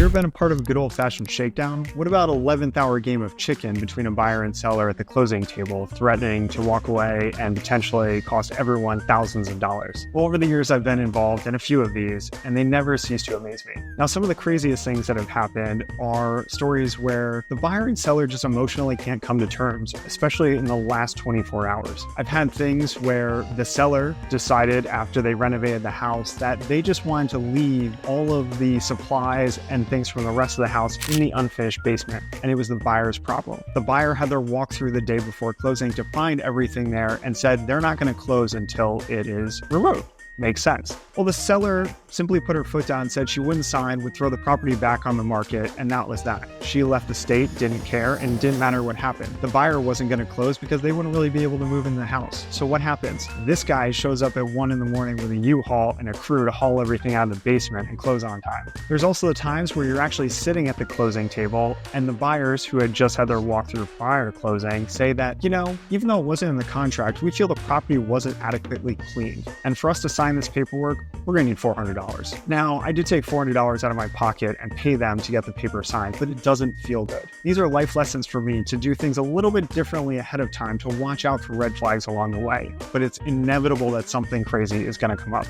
ever been a part of a good old-fashioned shakedown? What about 11th hour game of chicken between a buyer and seller at the closing table, threatening to walk away and potentially cost everyone thousands of dollars? Well, over the years, I've been involved in a few of these, and they never cease to amaze me. Now, some of the craziest things that have happened are stories where the buyer and seller just emotionally can't come to terms, especially in the last 24 hours. I've had things where the seller decided after they renovated the house that they just wanted to leave all of the supplies and things from the rest of the house in the unfinished basement, and it was the buyer's problem. The buyer had their walkthrough the day before closing to find everything there and said they're not going to close until it is removed. Makes sense. Well, the seller simply put her foot down and said she wouldn't sign, would throw the property back on the market, and that was that. She left the state, didn't care, and it didn't matter what happened. The buyer wasn't going to close because they wouldn't really be able to move in the house. So what happens? This guy shows up at 1 a.m. with a U-Haul and a crew to haul everything out of the basement and close on time. There's also the times where you're actually sitting at the closing table and the buyers who had just had their walkthrough prior to closing say that, even though it wasn't in the contract, we feel the property wasn't adequately cleaned. And for us to sign this paperwork, we're going to need $400. Now, I did take $400 out of my pocket and pay them to get the paper signed, but it doesn't feel good. These are life lessons for me to do things a little bit differently ahead of time to watch out for red flags along the way. But it's inevitable that something crazy is going to come up.